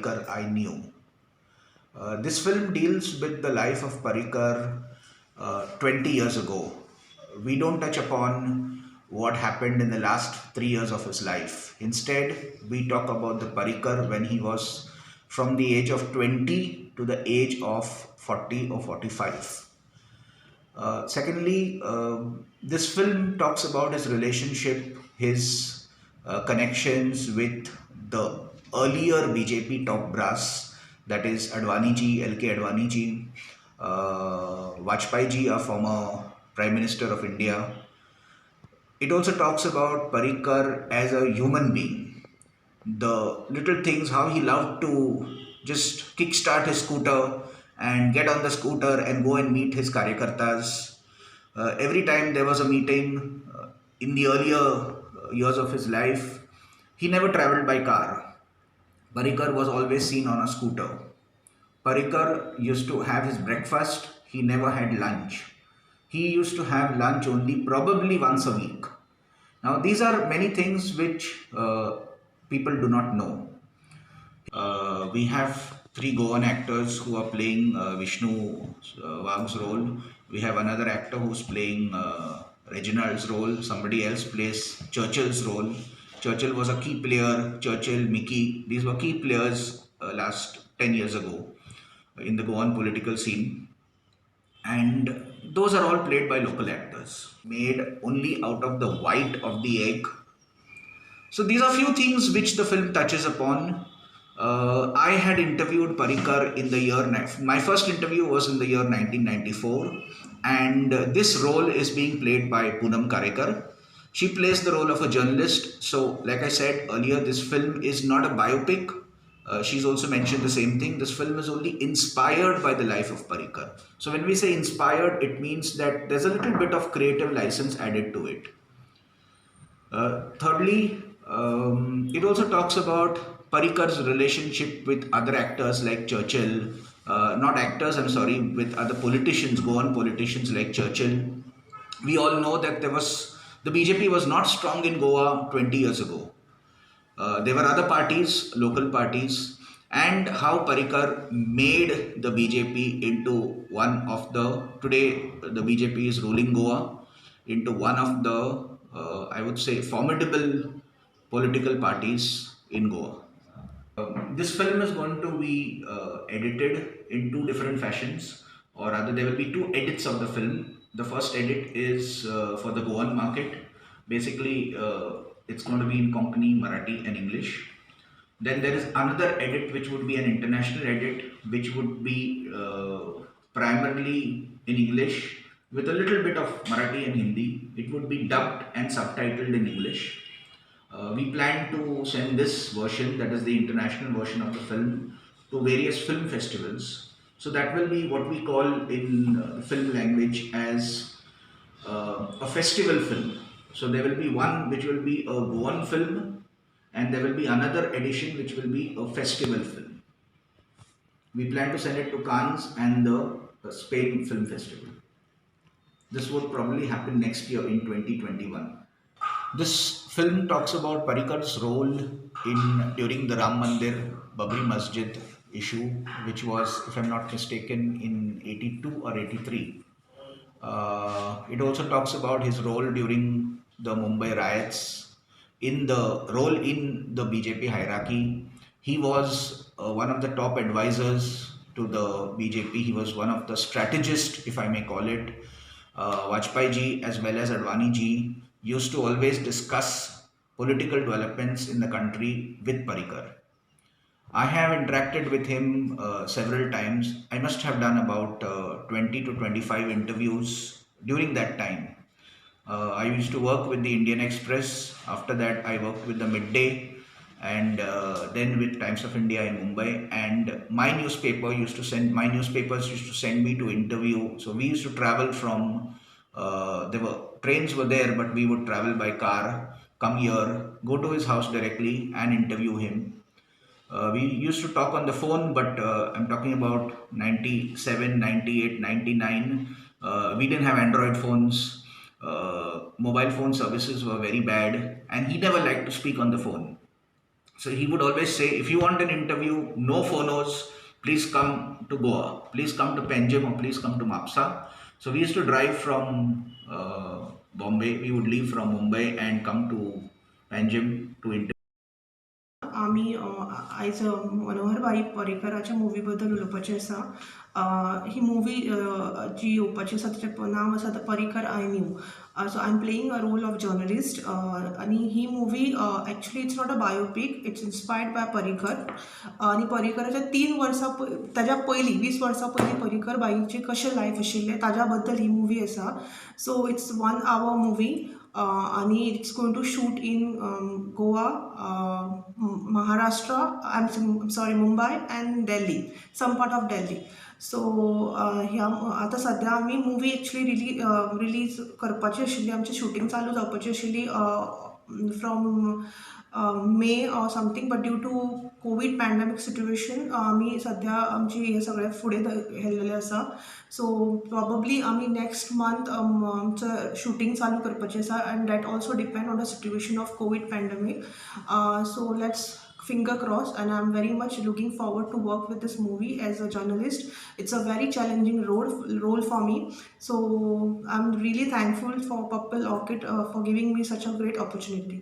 Parrikar I knew. This film deals with the life of Parrikar 20 years ago. We don't touch upon what happened in the last 3 years of his life. Instead, we talk about the Parrikar when he was from the age of 20 to the age of 40 or 45. Secondly, this film talks about his relationship, his connections with the earlier BJP top brass, that is Advani ji, LK Advani ji, Vajpayee ji, a former Prime Minister of India. It also talks about Parikar as a human being, the little things, how he loved to just kickstart his scooter and get on the scooter and go and meet his karyakartas. Every time there was a meeting in the earlier years of his life, he never traveled by car. Parikar was always seen on a scooter. Parikar used to have his breakfast, he never had lunch. He used to have lunch only probably once a week. Now, these are many things which people do not know. We have three Goan actors who are playing Vishnu Vagh's role. We have another actor who's playing Reginald's role. Somebody else plays Churchill's role. Churchill was a key player. Churchill, Mickey, these were key players last 10 years ago in the Goan political scene. And those are all played by local actors, made only out of the white of the egg. So these are few things which the film touches upon. I had interviewed Parikar in the year. My first interview was in the year 1994, and this role is being played by Poonam Karekar. She plays the role of a journalist. So, like I said earlier, this film is not a biopic. She's also mentioned the same thing. This film is only inspired by the life of Parikar. So, when we say inspired, it means that there's a little bit of creative license added to it. Thirdly, it also talks about Parikar's relationship with other actors like Churchill, not actors, I'm sorry, with other politicians, Goan politicians like Churchill. We all know that the BJP was not strong in Goa 20 years ago. There were other parties, local parties, and how Parikar made the BJP into one of today the BJP is ruling Goa into one of the, I would say, formidable political parties in Goa. This film is going to be edited in two different fashions, or rather, there will be two edits of the film. The first edit is for the Goan market. Basically, it's going to be in Konkani, Marathi, and English. Then there is another edit which would be an international edit, which would be primarily in English with a little bit of Marathi and Hindi. It would be dubbed and subtitled in English. We plan to send this version, that is the international version of the film, to various film festivals. So that will be what we call in film language as a festival film. So there will be one which will be a Goan film, and there will be another edition which will be a festival film. We plan to send it to Cannes and the Spain Film Festival. This would probably happen next year in 2021. This film talks about Parikar's role in during the Ram Mandir Babri Masjid issue, which was, if I'm not mistaken, in 82 or 83. It also talks about his role during the Mumbai riots, in the role in the BJP hierarchy. He was one of the top advisors to the BJP. He was one of the strategists, if I may call it. Vajpayee ji as well as Advani ji used to always discuss political developments in the country with Parikar. I have interacted with him several times. I must have done about 20 to 25 interviews during that time. I used to work with the Indian Express. After that, I worked with the Midday, and then with Times of India in Mumbai. And my newspapers used to send me to interview. So we used to travel from. Trains were there, but we would travel by car, come here, go to his house directly, and interview him. We used to talk on the phone, but I'm talking about 97, 98, 99. We didn't have Android phones. Mobile phone services were very bad, and he never liked to speak on the phone. So he would always say, if you want an interview, no phonos, please come to Goa, please come to Panjim, or please come to Mapsa. So we used to drive from Bombay. We would leave from Mumbai and come to Panjim to interview. आमी आयज Manoharbhai पर्रीकराच्या movie बद्दल उलोवपाचें आसा. ही movie जी येवपाची आसा तिचें नांव आसा the Parrikar I knew. So I am playing a role of journalist. आनी ही movie actually it's not a biopic, it's inspired by Parrikar. आनी पर्रीकराच्या 3 वर्सां ताज्या पयलीं 20 वर्सां पयलीं पर्रीकर बाईचें कशें लायफ आशिल्लें ताज्या बद्दल ही मुवी आसा. So it's 1 hour movie. आणि it's going to shoot in Goa, Maharashtra, sorry Mumbai and Delhi, some part of Delhi. So ह्या आतां सद्या आमी मुवी एक्चुली रिलीज करपाची आशिल्ली, आमची शूटिंग चालू जावपाची आशिल्ली from May or something, but due to COVID pandemic situation आमी सद्या आमची हे सगळे फुडें व्हेल्लेले आसा. सो प्रॉबब्ली आमी नेक्स्ट मंथ आमचं शूटिंग चालू करपाचें आसा, and that also depend on the situation of COVID pandemic. So let's finger crossed, and I'm very much looking forward to work with this movie as a journalist. It's a very challenging role for me. So I'm really thankful for Purple Orchid for giving me such a great opportunity.